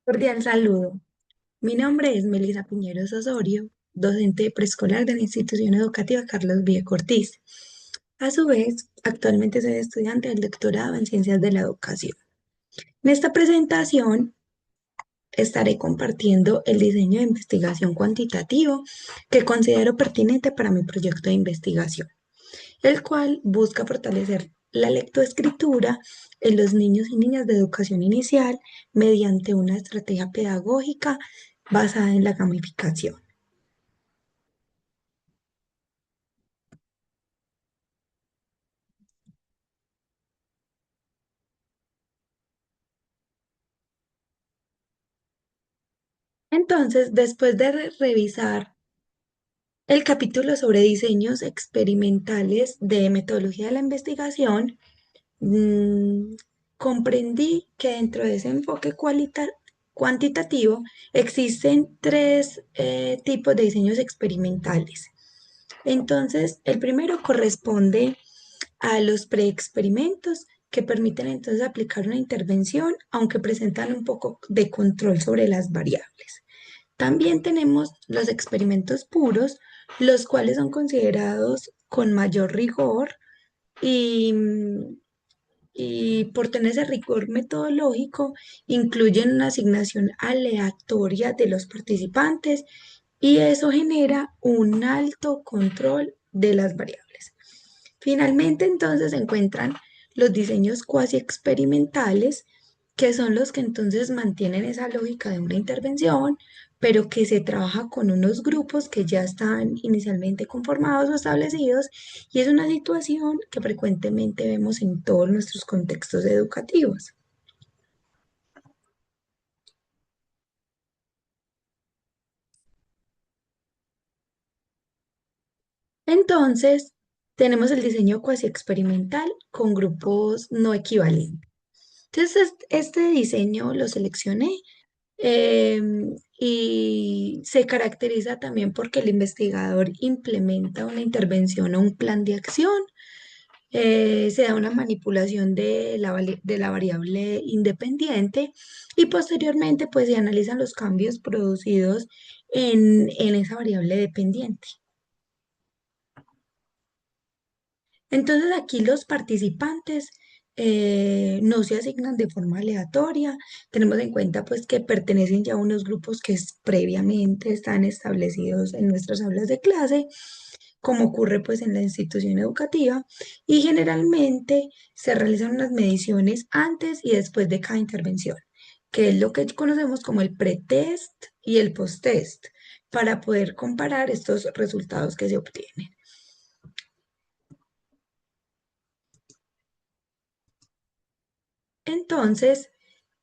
Cordial saludo. Mi nombre es Melissa Piñeros Osorio, docente de preescolar de la institución educativa Carlos Villa Ortiz. A su vez, actualmente soy estudiante del doctorado en Ciencias de la Educación. En esta presentación estaré compartiendo el diseño de investigación cuantitativo que considero pertinente para mi proyecto de investigación, el cual busca fortalecer la lectoescritura en los niños y niñas de educación inicial mediante una estrategia pedagógica basada en la gamificación. Entonces, después de revisar el capítulo sobre diseños experimentales de metodología de la investigación, mm, comprendí que dentro de ese enfoque cuantitativo existen tres tipos de diseños experimentales. Entonces, el primero corresponde a los preexperimentos que permiten entonces aplicar una intervención, aunque presentan un poco de control sobre las variables. También tenemos los experimentos puros, los cuales son considerados con mayor rigor y, y por tener ese rigor metodológico, incluyen una asignación aleatoria de los participantes y eso genera un alto control de las variables. Finalmente, entonces, se encuentran los diseños cuasi experimentales, que son los que entonces mantienen esa lógica de una intervención, pero que se trabaja con unos grupos que ya están inicialmente conformados o establecidos, y es una situación que frecuentemente vemos en todos nuestros contextos educativos. Entonces, tenemos el diseño cuasi experimental con grupos no equivalentes. Entonces, este diseño lo seleccioné y se caracteriza también porque el investigador implementa una intervención o un plan de acción, se da una manipulación de la variable independiente y posteriormente pues se analizan los cambios producidos en esa variable dependiente. Entonces aquí los participantes no se asignan de forma aleatoria. Tenemos en cuenta pues que pertenecen ya a unos grupos que previamente están establecidos en nuestras aulas de clase, como ocurre pues en la institución educativa, y generalmente se realizan unas mediciones antes y después de cada intervención, que es lo que conocemos como el pretest y el posttest, para poder comparar estos resultados que se obtienen. Entonces,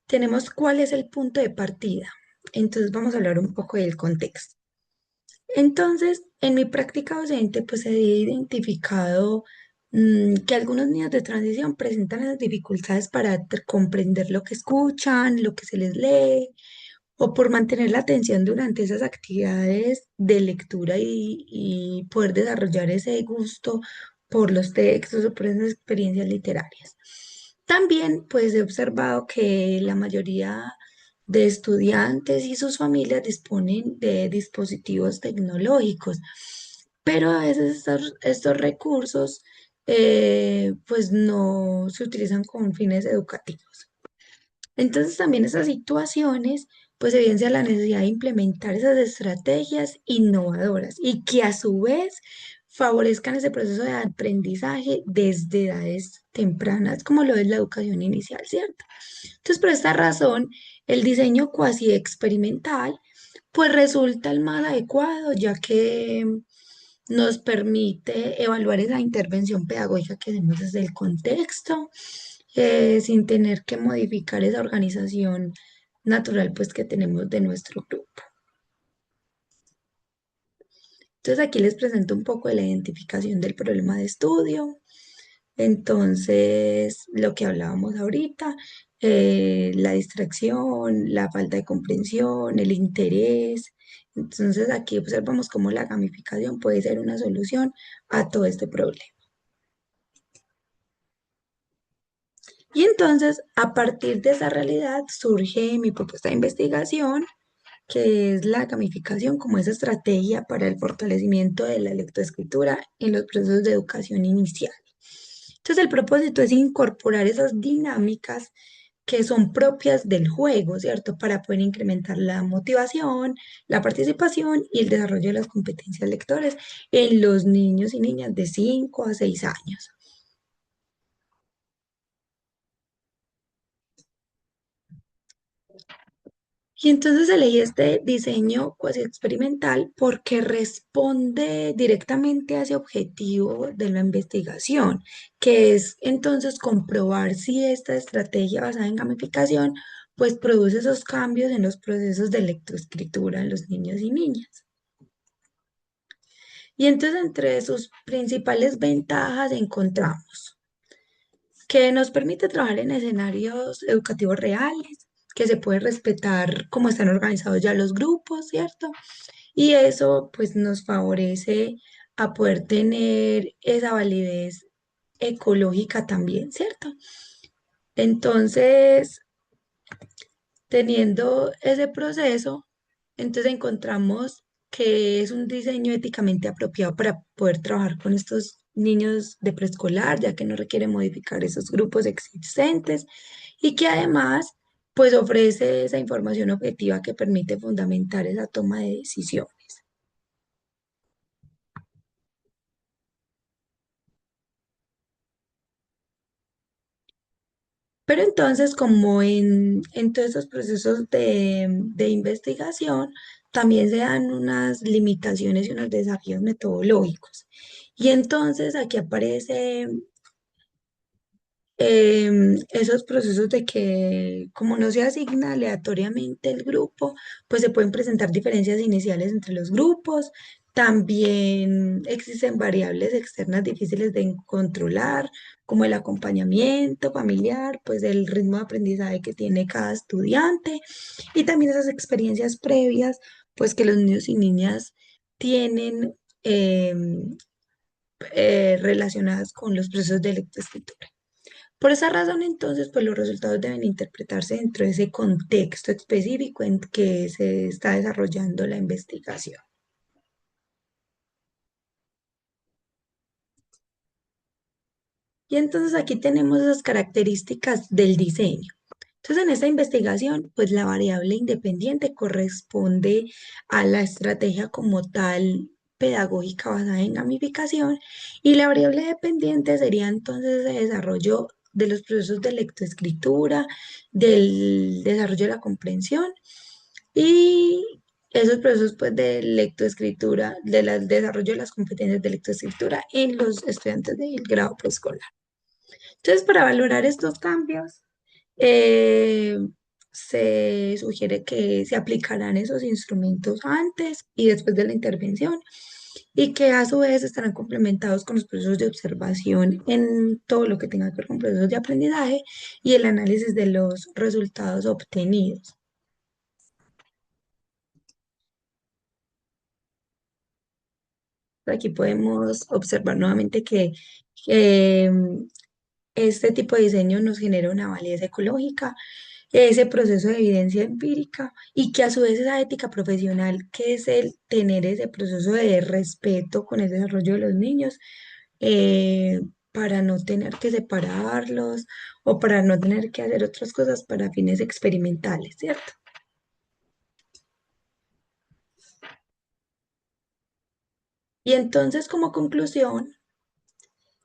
tenemos cuál es el punto de partida. Entonces vamos a hablar un poco del contexto. Entonces, en mi práctica docente, pues he identificado que algunos niños de transición presentan las dificultades para comprender lo que escuchan, lo que se les lee, o por mantener la atención durante esas actividades de lectura y poder desarrollar ese gusto por los textos o por esas experiencias literarias. También pues he observado que la mayoría de estudiantes y sus familias disponen de dispositivos tecnológicos, pero a veces estos recursos pues no se utilizan con fines educativos. Entonces también esas situaciones pues evidencian la necesidad de implementar esas estrategias innovadoras y que a su vez favorezcan ese proceso de aprendizaje desde edades tempranas, como lo es la educación inicial, ¿cierto? Entonces, por esta razón, el diseño cuasi experimental pues resulta el más adecuado, ya que nos permite evaluar esa intervención pedagógica que hacemos desde el contexto, sin tener que modificar esa organización natural pues que tenemos de nuestro grupo. Entonces aquí les presento un poco de la identificación del problema de estudio. Entonces, lo que hablábamos ahorita, la distracción, la falta de comprensión, el interés. Entonces, aquí observamos cómo la gamificación puede ser una solución a todo este problema. Y entonces, a partir de esa realidad, surge mi propuesta de investigación, que es la gamificación como esa estrategia para el fortalecimiento de la lectoescritura en los procesos de educación inicial. Entonces, el propósito es incorporar esas dinámicas que son propias del juego, ¿cierto? Para poder incrementar la motivación, la participación y el desarrollo de las competencias lectores en los niños y niñas de 5 a 6 años. Y entonces elegí este diseño cuasi experimental porque responde directamente a ese objetivo de la investigación, que es entonces comprobar si esta estrategia basada en gamificación pues produce esos cambios en los procesos de lectoescritura en los niños y niñas. Y entonces entre sus principales ventajas encontramos que nos permite trabajar en escenarios educativos reales, que se puede respetar cómo están organizados ya los grupos, ¿cierto? Y eso pues nos favorece a poder tener esa validez ecológica también, ¿cierto? Entonces, teniendo ese proceso, entonces encontramos que es un diseño éticamente apropiado para poder trabajar con estos niños de preescolar, ya que no requiere modificar esos grupos existentes y que además pues ofrece esa información objetiva que permite fundamentar esa toma de decisión. Pero entonces, como en todos estos procesos de investigación, también se dan unas limitaciones y unos desafíos metodológicos. Y entonces aquí aparece esos procesos de que como no se asigna aleatoriamente el grupo, pues se pueden presentar diferencias iniciales entre los grupos. También existen variables externas difíciles de controlar, como el acompañamiento familiar, pues el ritmo de aprendizaje que tiene cada estudiante y también esas experiencias previas, pues que los niños y niñas tienen relacionadas con los procesos de lectoescritura. Por esa razón, entonces, pues los resultados deben interpretarse dentro de ese contexto específico en que se está desarrollando la investigación. Y entonces aquí tenemos esas características del diseño. Entonces, en esta investigación, pues la variable independiente corresponde a la estrategia como tal pedagógica basada en gamificación y la variable dependiente sería entonces el desarrollo de los procesos de lectoescritura, del desarrollo de la comprensión y esos procesos pues de lectoescritura, del desarrollo de las competencias de lectoescritura en los estudiantes del grado preescolar. Entonces, para valorar estos cambios, eh, se sugiere que se aplicarán esos instrumentos antes y después de la intervención y que a su vez estarán complementados con los procesos de observación en todo lo que tenga que ver con procesos de aprendizaje y el análisis de los resultados obtenidos. Aquí podemos observar nuevamente que eh, este tipo de diseño nos genera una validez ecológica, ese proceso de evidencia empírica y que a su vez esa ética profesional, que es el tener ese proceso de respeto con el desarrollo de los niños, eh, para no tener que separarlos o para no tener que hacer otras cosas para fines experimentales, ¿cierto? Y entonces, como conclusión,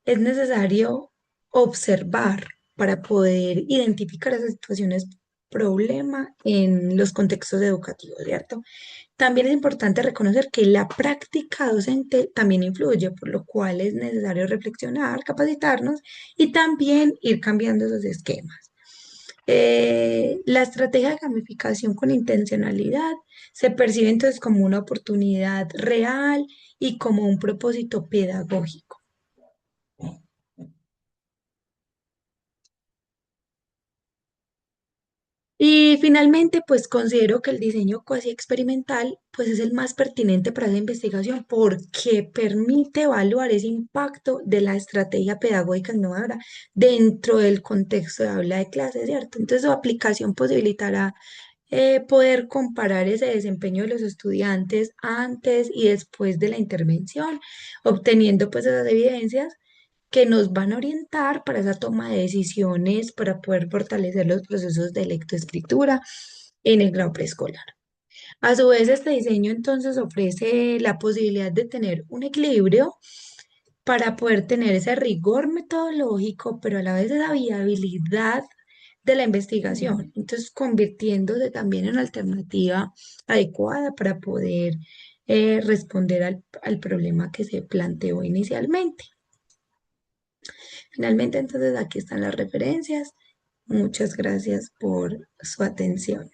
es necesario observar para poder identificar esas situaciones problema en los contextos educativos, ¿cierto? También es importante reconocer que la práctica docente también influye, por lo cual es necesario reflexionar, capacitarnos y también ir cambiando esos esquemas. La estrategia de gamificación con intencionalidad se percibe entonces como una oportunidad real y como un propósito pedagógico. Y finalmente, pues considero que el diseño cuasi experimental pues es el más pertinente para esa investigación porque permite evaluar ese impacto de la estrategia pedagógica innovadora dentro del contexto de aula de clase, ¿cierto? Entonces, su aplicación posibilitará poder comparar ese desempeño de los estudiantes antes y después de la intervención, obteniendo pues esas evidencias que nos van a orientar para esa toma de decisiones, para poder fortalecer los procesos de lectoescritura en el grado preescolar. A su vez, este diseño entonces ofrece la posibilidad de tener un equilibrio para poder tener ese rigor metodológico, pero a la vez esa viabilidad de la investigación. Entonces, convirtiéndose también en alternativa adecuada para poder responder al problema que se planteó inicialmente. Finalmente, entonces aquí están las referencias. Muchas gracias por su atención.